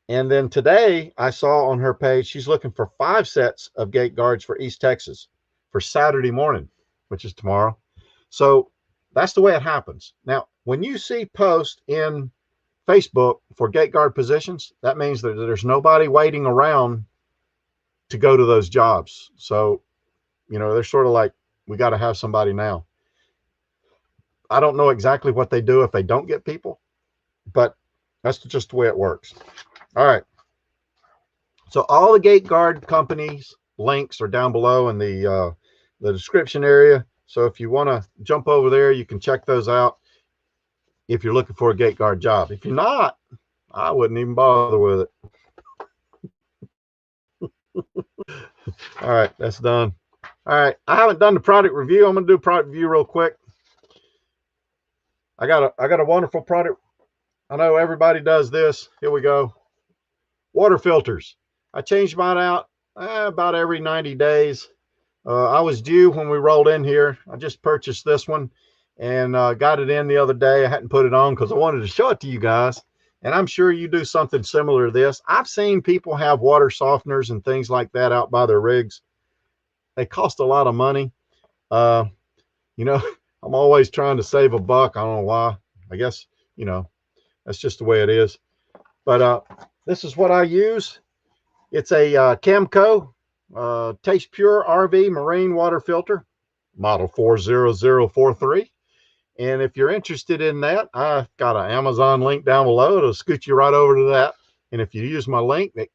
And then today I saw on her page, she's looking for 5 sets of gate guards for East Texas for Saturday morning, which is tomorrow. So that's the way it happens. Now, when you see posts in Facebook for gate guard positions, that means that there's nobody waiting around to go to those jobs. So, you know, they're sort of like, we got to have somebody now. I don't know exactly what they do if they don't get people, but that's just the way it works. All right. So all the gate guard companies links are down below in the description area. So if you want to jump over there, you can check those out if you're looking for a gate guard job. If you're not, I wouldn't even bother with it. All right, that's done. All right, I haven't done the product review. I'm going to do a product review real quick. I got a wonderful product. I know everybody does this. Here we go. Water filters. I change mine out about every 90 days. I was due when we rolled in here. I just purchased this one and got it in the other day. I hadn't put it on because I wanted to show it to you guys. And I'm sure you do something similar to this. I've seen people have water softeners and things like that out by their rigs. They cost a lot of money. You know, I'm always trying to save a buck. I don't know why. I guess, you know, that's just the way it is. But this is what I use. It's a Camco Taste Pure RV Marine Water Filter, model 40043. And if you're interested in that, I've got an Amazon link down below. It'll scoot you right over to that. And if you use my link, it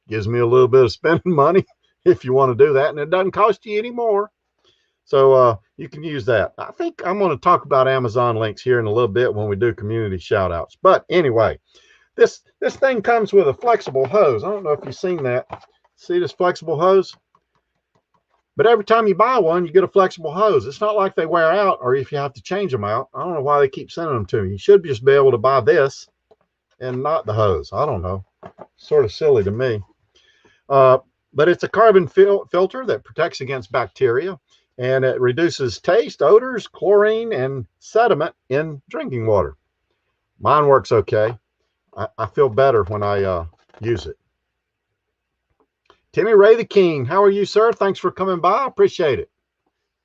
gives me a little bit of spending money if you want to do that. And it doesn't cost you any more. So you can use that. I think I'm going to talk about Amazon links here in a little bit when we do community shout outs. But anyway, this thing comes with a flexible hose. I don't know if you've seen that. See this flexible hose? But every time you buy one, you get a flexible hose. It's not like they wear out or if you have to change them out. I don't know why they keep sending them to me. You should just be able to buy this and not the hose. I don't know. Sort of silly to me. But it's a carbon filter that protects against bacteria, and it reduces taste, odors, chlorine, and sediment in drinking water. Mine works okay. I feel better when I use it. Timmy Ray the King, how are you, sir? Thanks for coming by. I appreciate it.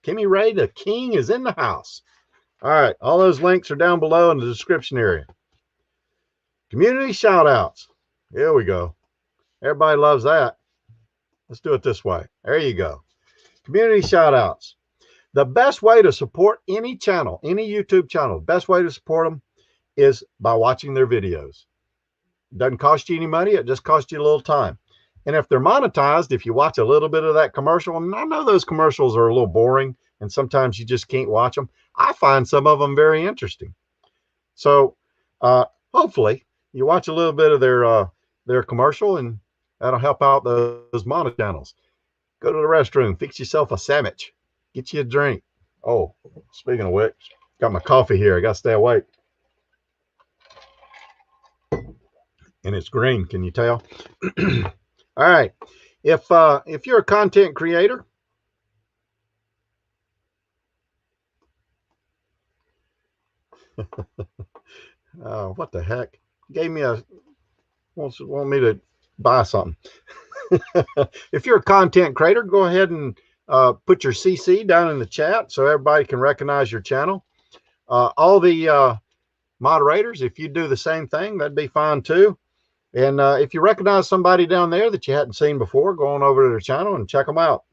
Timmy Ray the King is in the house. All right, all those links are down below in the description area. Community shout outs. Here we go. Everybody loves that. Let's do it this way. There you go. Community shout outs. The best way to support any channel, any YouTube channel, best way to support them is by watching their videos. It doesn't cost you any money. It just costs you a little time. And if they're monetized, if you watch a little bit of that commercial, and I know those commercials are a little boring and sometimes you just can't watch them. I find some of them very interesting. So hopefully you watch a little bit of their commercial, and that'll help out those mono channels. Go to the restroom, fix yourself a sandwich, get you a drink. Oh, speaking of which, got my coffee here. I got to stay awake. And it's green. Can you tell? All right. If you're a content creator, what the heck? Gave me want me to buy something. If you're a content creator, go ahead and put your CC down in the chat so everybody can recognize your channel. All the moderators, if you do the same thing, that'd be fine too. And if you recognize somebody down there that you hadn't seen before, go on over to their channel and check them out.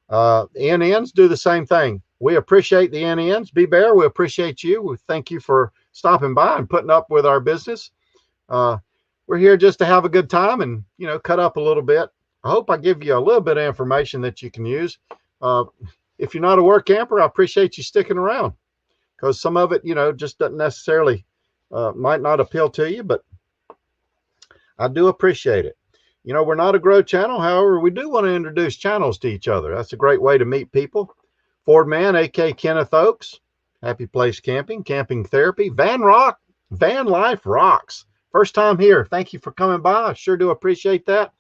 The NNs do the same thing. We appreciate the NNs. B-Bear, we appreciate you. We thank you for stopping by and putting up with our business. We're here just to have a good time and, you know, cut up a little bit. I hope I give you a little bit of information that you can use. If you're not a work camper, I appreciate you sticking around, because some of it, you know, just doesn't necessarily, might not appeal to you, but I do appreciate it. You know, we're not a grow channel. However, we do want to introduce channels to each other. That's a great way to meet people. Ford Man, AK Kenneth Oaks, Happy Place Camping, Camping Therapy, Van Life Rocks. First time here. Thank you for coming by. I sure do appreciate that.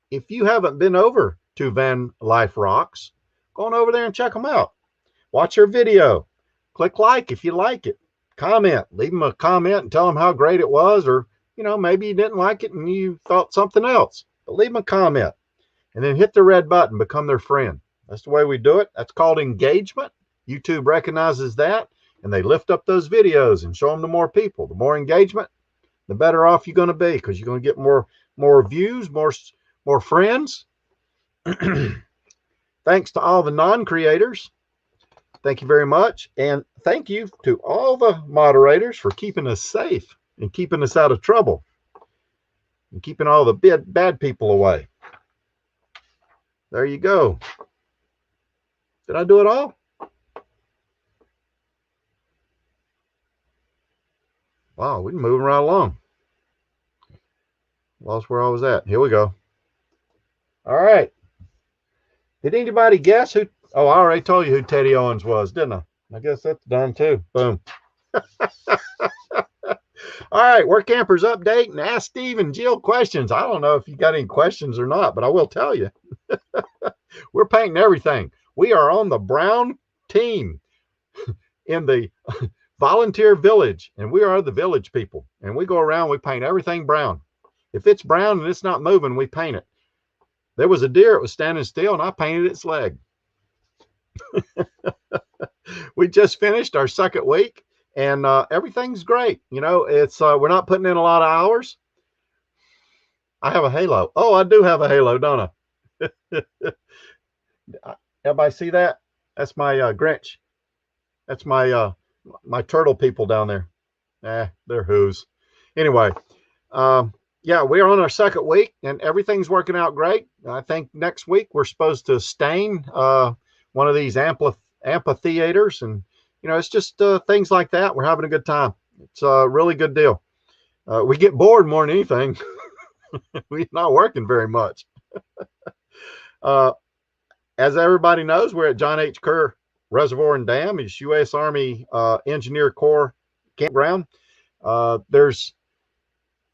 If you haven't been over to Van Life Rocks, go on over there and check them out. Watch their video. Click like if you like it. Comment. Leave them a comment and tell them how great it was, or, you know, maybe you didn't like it and you thought something else. But leave them a comment. And then hit the red button. Become their friend. That's the way we do it. That's called engagement. YouTube recognizes that, and they lift up those videos and show them to more people. The more engagement, the better off you're going to be, because you're going to get more views, more friends. Thanks to all the non-creators. Thank you very much. And thank you to all the moderators for keeping us safe and keeping us out of trouble and keeping all the bad people away. There you go. Did I do it all? Wow, we're moving right along. Lost where I was at. Here we go. All right. Did anybody guess who? Oh, I already told you who Teddy Owens was, didn't I? I guess that's done too. Boom. All right, Work Campers update and Ask Steve and Jill questions. I don't know if you got any questions or not, but I will tell you. We're painting everything. We are on the brown team in the volunteer village, and we are the village people. And we go around, we paint everything brown. If it's brown and it's not moving, we paint it. There was a deer, it was standing still, and I painted its leg. We just finished our second week, and everything's great. You know, it's we're not putting in a lot of hours. I have a halo. Oh, I do have a halo, don't I? Everybody see that? That's my Grinch. That's my my turtle people down there. They're who's. Anyway, yeah, we're on our second week, and everything's working out great. I think next week we're supposed to stain one of these amphitheaters, and you know, it's just things like that. We're having a good time. It's a really good deal. We get bored more than anything. We're not working very much. As everybody knows, we're at John H. Kerr Reservoir and Dam. It's U.S. Army Engineer Corps campground. There's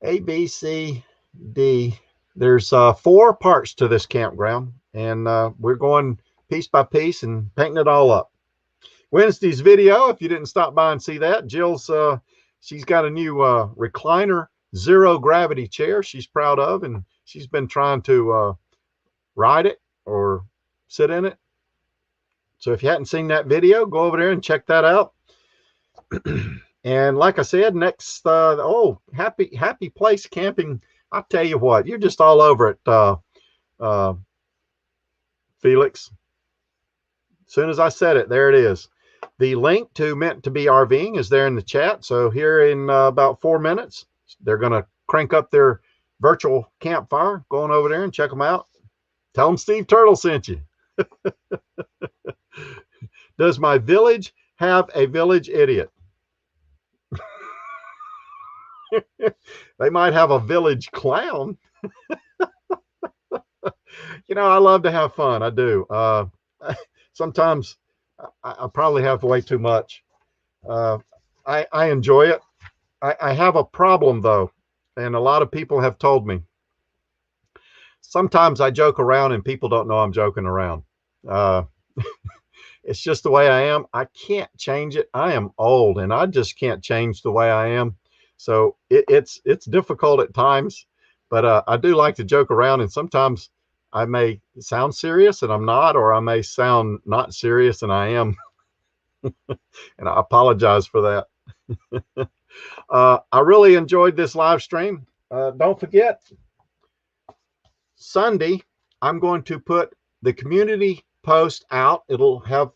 A, B, C, D. There's 4 parts to this campground, and we're going piece by piece and painting it all up. Wednesday's video, if you didn't stop by and see that, Jill's she's got a new recliner zero gravity chair she's proud of, and she's been trying to ride it or sit in it. So if you hadn't seen that video, go over there and check that out. And like I said, next happy place camping. I'll tell you what, you're just all over it, Felix. As soon as I said it, there it is. The link to Meant to Be RVing is there in the chat. So here in about 4 minutes, they're going to crank up their virtual campfire. Go on over there and check them out. Tell them Steve Turtle sent you. Does my village have a village idiot? They might have a village clown. You know, I love to have fun. I do. Sometimes I probably have way too much. I enjoy it. I have a problem, though, and a lot of people have told me. Sometimes I joke around and people don't know I'm joking around. It's just the way I am. I can't change it. I am old, and I just can't change the way I am. So it's difficult at times, but I do like to joke around, and sometimes I may sound serious and I'm not, or I may sound not serious and I am. And I apologize for that. I really enjoyed this live stream. Don't forget, Sunday, I'm going to put the community post out. It'll have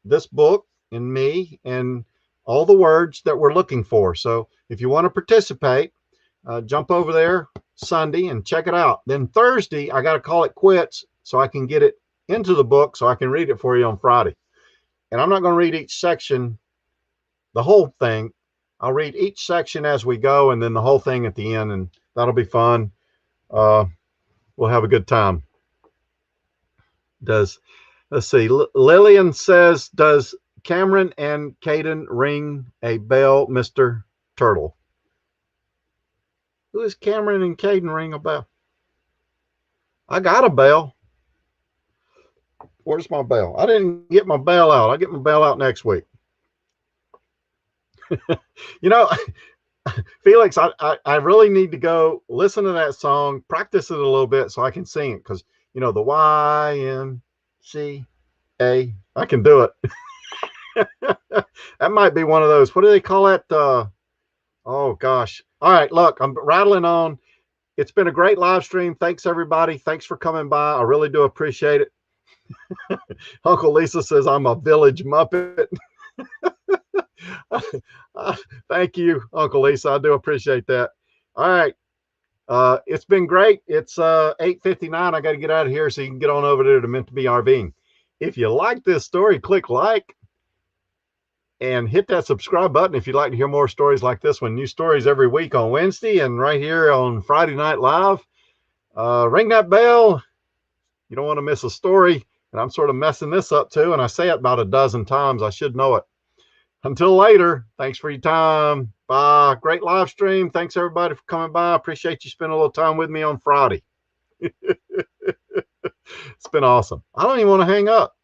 this book and me and all the words that we're looking for. So if you want to participate, jump over there Sunday and check it out. Then Thursday, I got to call it quits so I can get it into the book so I can read it for you on Friday. And I'm not going to read each section, the whole thing. I'll read each section as we go, and then the whole thing at the end, and that'll be fun. We'll have a good time. Let's see, Lillian says, does Cameron and Caden ring a bell, Mr. Turtle? Who is Cameron and Caden ring a bell? I got a bell. Where's my bell? I didn't get my bell out. I'll get my bell out next week. You know, Felix, I really need to go listen to that song, practice it a little bit so I can sing it, because, you know, the YMCA, I can do it. That might be one of those. What do they call that? Oh, gosh. All right, look, I'm rattling on. It's been a great live stream. Thanks, everybody. Thanks for coming by. I really do appreciate it. Uncle Lisa says I'm a village Muppet. Thank you, Uncle Lisa. I do appreciate that. All right. It's been great. It's 8:59. I got to get out of here so you can get on over there to Meant to Be RVing. If you like this story, click like and hit that subscribe button if you'd like to hear more stories like this one. New stories every week on Wednesday and right here on Friday Night Live. Ring that bell. You don't want to miss a story. And I'm sort of messing this up too, and I say it about a dozen times. I should know it. Until later, thanks for your time. Bye. Great live stream. Thanks, everybody, for coming by. I appreciate you spending a little time with me on Friday. It's been been awesome. I don't even want to hang up.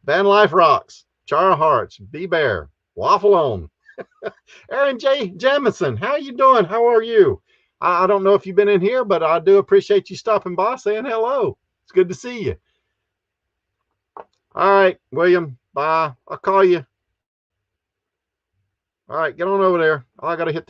Van Life Rocks, Chara Hearts, B Bear, Waffle On. Aaron J. Jamison, how you doing? How are you? I don't know if you've been in here, but I do appreciate you stopping by, saying hello. It's good to see you. All right, William, bye. I'll call you. All right, get on over there. I got to hit